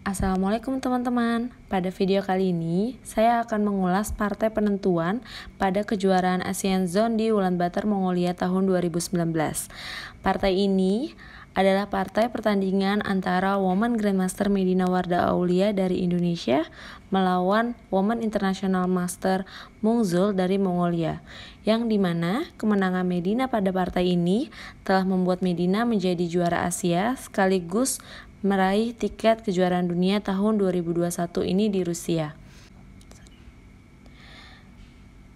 Assalamualaikum teman-teman. Pada video kali ini, saya akan mengulas partai penentuan pada kejuaraan ASEAN Zone di Ulaanbaatar, Mongolia tahun 2019. Partai ini adalah partai pertandingan antara Women Grandmaster Medina Warda Aulia dari Indonesia melawan Women International Master Mung Zul dari Mongolia, yang dimana kemenangan Medina pada partai ini telah membuat Medina menjadi juara Asia sekaligus meraih tiket kejuaraan dunia tahun 2021 ini di Rusia.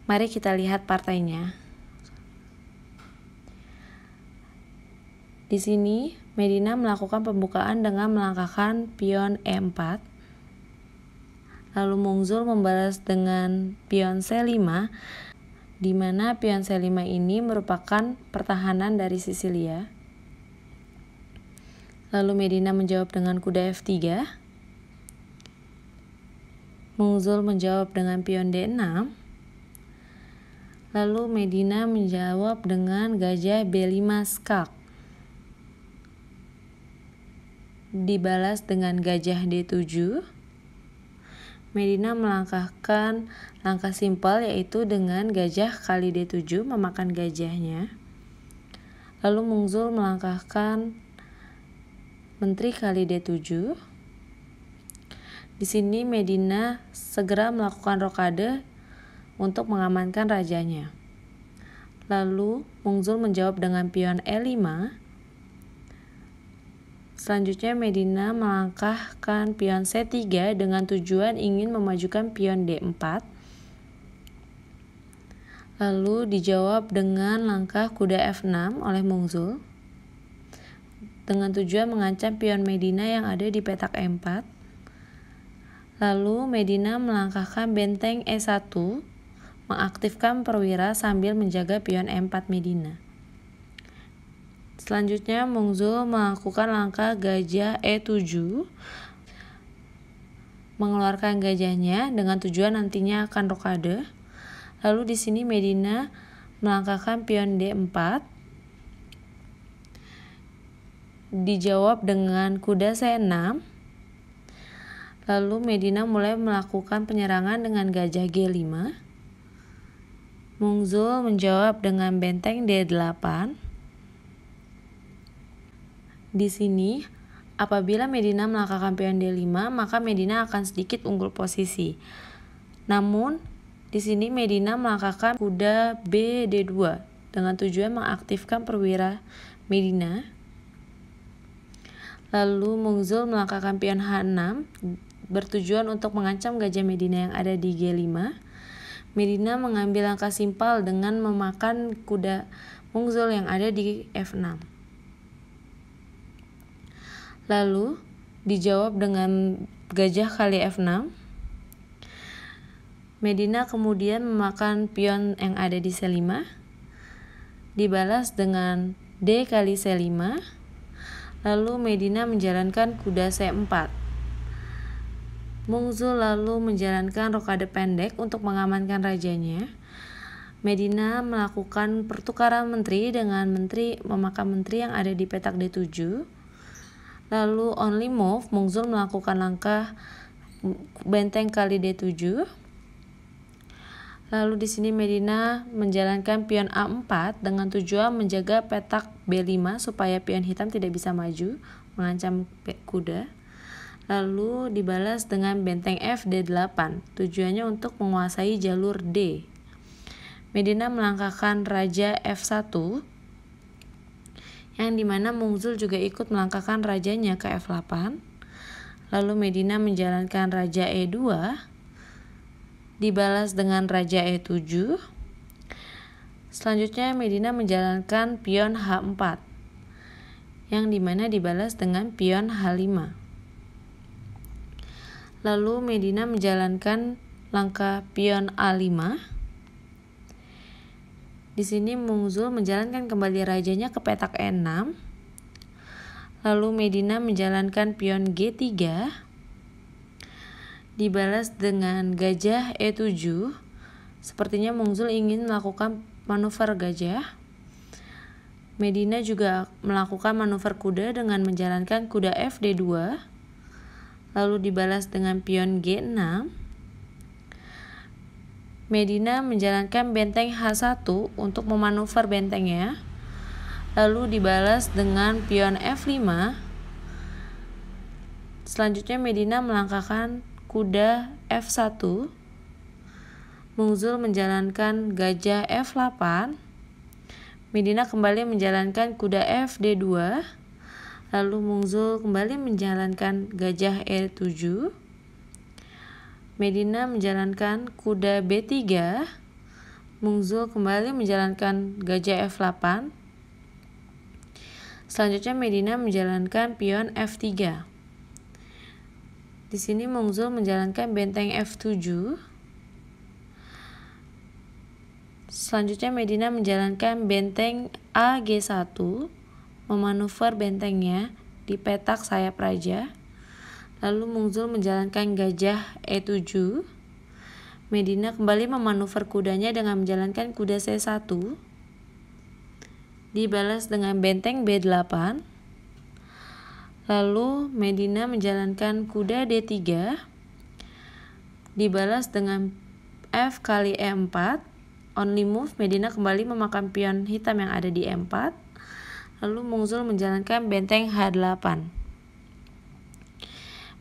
Mari kita lihat partainya. Di sini, Medina melakukan pembukaan dengan melangkahkan pion E4. Lalu Mung Zul membalas dengan pion C5, di mana pion C5 ini merupakan pertahanan dari Sisilia. Lalu Medina menjawab dengan kuda F3. Mung Zul menjawab dengan pion D6. Lalu Medina menjawab dengan gajah B5 skak. Dibalas dengan gajah D7. Medina melangkahkan langkah simpel yaitu dengan gajah kali D7 memakan gajahnya. Lalu Mung Zul melangkahkan menteri kali D7. Di sini Medina segera melakukan rokade untuk mengamankan rajanya. Lalu Mung Zul menjawab dengan pion E5. Selanjutnya Medina melangkahkan pion C3 dengan tujuan ingin memajukan pion D4. Lalu dijawab dengan langkah kuda F6 oleh Mung Zul dengan tujuan mengancam pion Medina yang ada di petak E4. Lalu Medina melangkahkan benteng E1, mengaktifkan perwira sambil menjaga pion E4 Medina. Selanjutnya Mung Zul melakukan langkah gajah E7, mengeluarkan gajahnya dengan tujuan nantinya akan rokade. Lalu di sini Medina melangkahkan pion D4. Dijawab dengan kuda C6. Lalu Medina mulai melakukan penyerangan dengan gajah G5. Mung Zul menjawab dengan benteng D8. Di sini, apabila Medina melangkahkan pion D5, maka Medina akan sedikit unggul posisi. Namun, di sini Medina melangkahkan kuda B D2 dengan tujuan mengaktifkan perwira Medina. Lalu Mung Zul melangkahkan pion H6 bertujuan untuk mengancam gajah Medina yang ada di G5. Medina mengambil langkah simpel dengan memakan kuda Mung Zul yang ada di F6. Lalu dijawab dengan gajah kali F6. Medina kemudian memakan pion yang ada di C5. Dibalas dengan D kali C5. Lalu Medina menjalankan kuda C4. Mung Zul lalu menjalankan rokade pendek untuk mengamankan rajanya. Medina melakukan pertukaran menteri dengan memakan menteri yang ada di petak D7. Lalu only move, Mung Zul melakukan langkah benteng kali D7. Lalu di sini Medina menjalankan pion A4 dengan tujuan menjaga petak B5 supaya pion hitam tidak bisa maju, mengancam kuda. Lalu dibalas dengan benteng F D8, tujuannya untuk menguasai jalur D. Medina melangkahkan raja F1, yang dimana Mung Zul juga ikut melangkahkan rajanya ke F8. Lalu Medina menjalankan raja E2, dibalas dengan raja E7. Selanjutnya Medina menjalankan pion H4, yang dimana dibalas dengan pion H5. Lalu Medina menjalankan langkah pion A5. Di sini Mung Zul menjalankan kembali rajanya ke petak E6. Lalu Medina menjalankan pion G3. Dibalas dengan gajah E7. Sepertinya Mung Zul ingin melakukan manuver gajah. Medina juga melakukan manuver kuda dengan menjalankan kuda F D2. lalu dibalas dengan pion G6. Medina menjalankan benteng H1 untuk memanuver bentengnya, lalu dibalas dengan pion F5. Selanjutnya Medina melangkahkan kuda F1. Mungzul menjalankan gajah F8. Medina kembali menjalankan kuda FD2. Lalu Mungzul kembali menjalankan gajah E7. Medina menjalankan kuda B3. Mungzul kembali menjalankan gajah F8. Selanjutnya Medina menjalankan pion F3. Di sini Mungzul menjalankan benteng F7. Selanjutnya Medina menjalankan benteng AG1, memanuver bentengnya di petak sayap raja. Lalu Mungzul menjalankan gajah E7. Medina kembali memanuver kudanya dengan menjalankan kuda C1. Dibalas dengan benteng B8. Lalu Medina menjalankan kuda D3. Dibalas dengan F kali E4. Only move, Medina kembali memakan pion hitam yang ada di E4. Lalu Mungzul menjalankan benteng H8.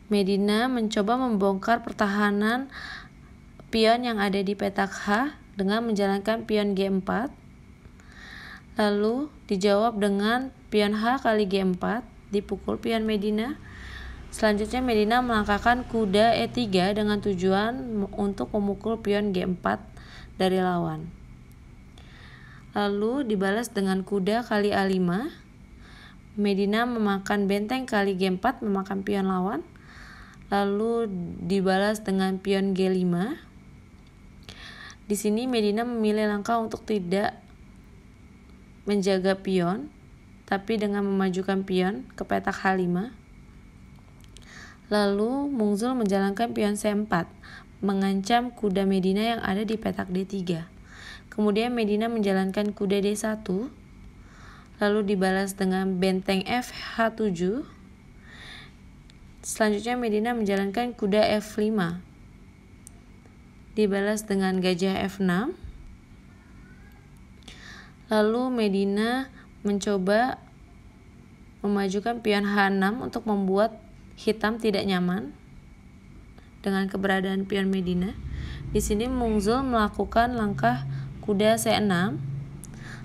Medina mencoba membongkar pertahanan pion yang ada di petak H dengan menjalankan pion G4. Lalu dijawab dengan pion H kali G4, dipukul pion Medina. Selanjutnya Medina melangkahkan kuda E3 dengan tujuan untuk memukul pion G4 dari lawan. Lalu dibalas dengan kuda kali A5. Medina memakan benteng kali G4 memakan pion lawan. Lalu dibalas dengan pion G5. Di sini Medina memilih langkah untuk tidak menjaga pion, tapi dengan memajukan pion ke petak H5. Lalu Mungzul menjalankan pion C4, mengancam kuda Medina yang ada di petak D3. Kemudian Medina menjalankan kuda D1, lalu dibalas dengan benteng FH7. Selanjutnya Medina menjalankan kuda F5, dibalas dengan gajah F6. Lalu Medina mencoba memajukan pion H6 untuk membuat hitam tidak nyaman dengan keberadaan pion Medina. Di sini Mungzul melakukan langkah kuda C6.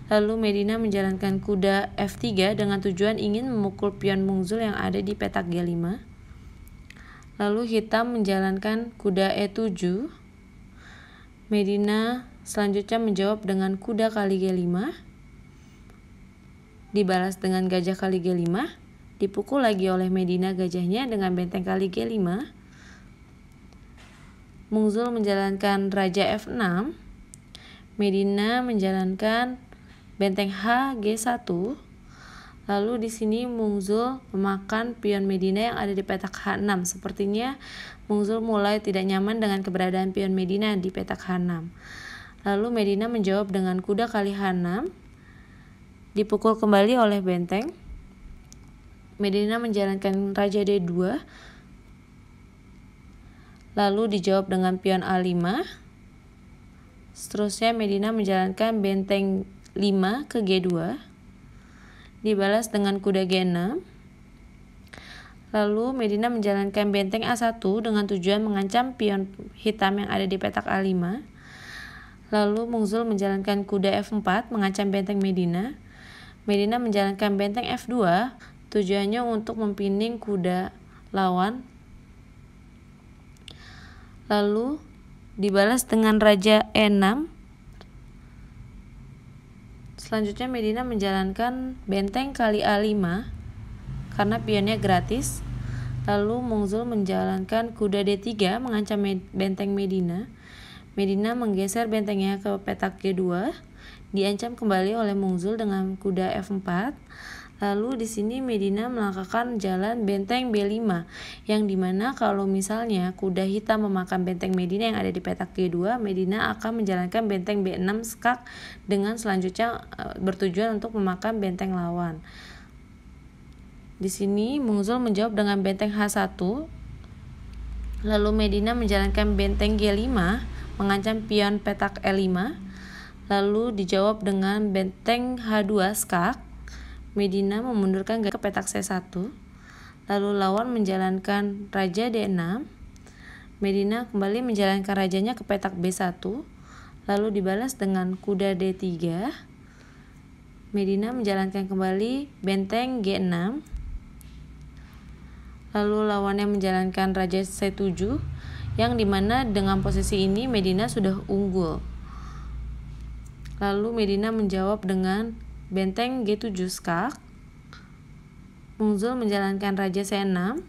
Lalu Medina menjalankan kuda F3 dengan tujuan ingin memukul pion Mungzul yang ada di petak G5. Lalu hitam menjalankan kuda E7. Medina selanjutnya menjawab dengan kuda kali G5. Dibalas dengan gajah kali G5. Dipukul lagi oleh Medina gajahnya dengan benteng kali G5. Mungzul menjalankan raja F6. Medina menjalankan benteng H G1. Lalu di sini Mungzul memakan pion Medina yang ada di petak H6. Sepertinya Mungzul mulai tidak nyaman dengan keberadaan pion Medina di petak H6. Lalu Medina menjawab dengan kuda kali H6. Dipukul kembali oleh benteng. Medina menjalankan raja D2. Lalu dijawab dengan pion A5. Seterusnya Medina menjalankan benteng 5 ke G2. Dibalas dengan kuda G6. Lalu Medina menjalankan benteng A1 dengan tujuan mengancam pion hitam yang ada di petak A5. Lalu Mungzul menjalankan kuda F4 mengancam benteng Medina. Medina menjalankan benteng F2, tujuannya untuk mempining kuda lawan. Lalu dibalas dengan raja E6. Selanjutnya Medina menjalankan benteng kali A5 karena pionnya gratis. Lalu Mungzul menjalankan kuda D3 mengancam benteng Medina. Medina menggeser bentengnya ke petak G2, diancam kembali oleh Mungzul dengan kuda F4. Lalu di sini Medina melangkahkan jalan benteng B5, yang dimana kalau misalnya kuda hitam memakan benteng Medina yang ada di petak G2, Medina akan menjalankan benteng B6 skak dengan selanjutnya bertujuan untuk memakan benteng lawan. Di sini Mungzul menjawab dengan benteng H1. Lalu Medina menjalankan benteng G5 mengancam pion petak E5. Lalu dijawab dengan benteng H2 skak. Medina memundurkan ke petak C1. Lalu lawan menjalankan raja D6. Medina kembali menjalankan rajanya ke petak B1. Lalu dibalas dengan kuda D3. Medina menjalankan kembali benteng G6. Lalu lawannya menjalankan raja C7, yang dimana dengan posisi ini Medina sudah unggul. Lalu Medina menjawab dengan benteng G7 skak. Mungzul menjalankan raja C6.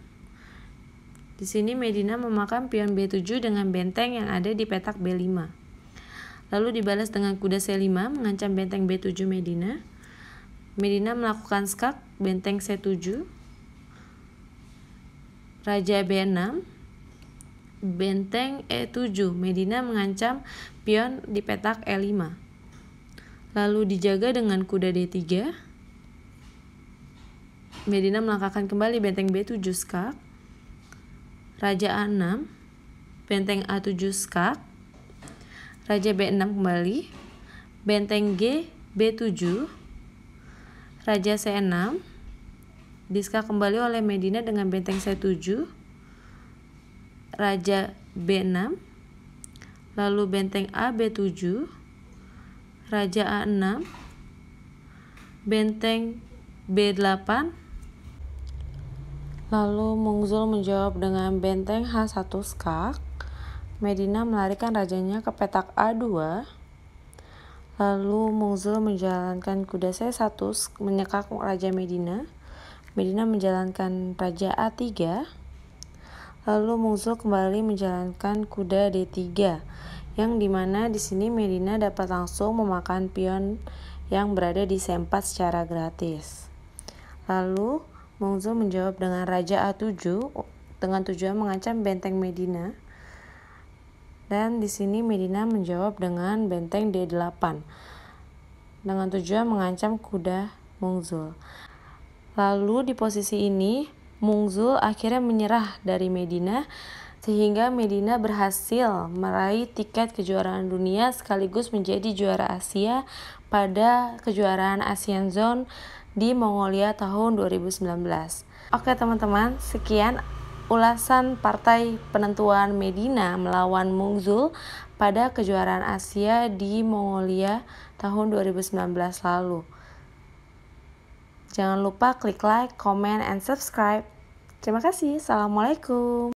Di sini Medina memakan pion B7 dengan benteng yang ada di petak B5. Lalu dibalas dengan kuda C5 mengancam benteng B7 Medina. Medina melakukan skak, benteng C7, raja B6, benteng E7. Medina mengancam pion di petak E5. Lalu dijaga dengan kuda D3. Medina melangkahkan kembali benteng B7 skak, raja A6, benteng A7 skak, raja B6 kembali, benteng G, B7, raja C6, diskak kembali oleh Medina dengan benteng C7, raja B6, lalu benteng A, B7, raja A6, benteng B8. Lalu Mungzul menjawab dengan benteng H1 skak. Medina melarikan rajanya ke petak A2. Lalu Mungzul menjalankan kuda C1 menyekak raja Medina. Medina menjalankan raja A3. Lalu Mungzul kembali menjalankan kuda D3, yang dimana di sini Medina dapat langsung memakan pion yang berada di C4 secara gratis. Lalu Mungzul menjawab dengan raja A7 dengan tujuan mengancam benteng Medina. Dan di sini Medina menjawab dengan benteng D8 dengan tujuan mengancam kuda Mungzul. Lalu di posisi ini Mungzul akhirnya menyerah dari Medina, sehingga Medina berhasil meraih tiket kejuaraan dunia sekaligus menjadi juara Asia pada kejuaraan ASEAN Zone di Mongolia tahun 2019. Oke teman-teman, sekian ulasan partai penentuan Medina melawan Mungzul pada kejuaraan Asia di Mongolia tahun 2019 lalu. Jangan lupa klik like, comment, and subscribe. Terima kasih. Assalamualaikum.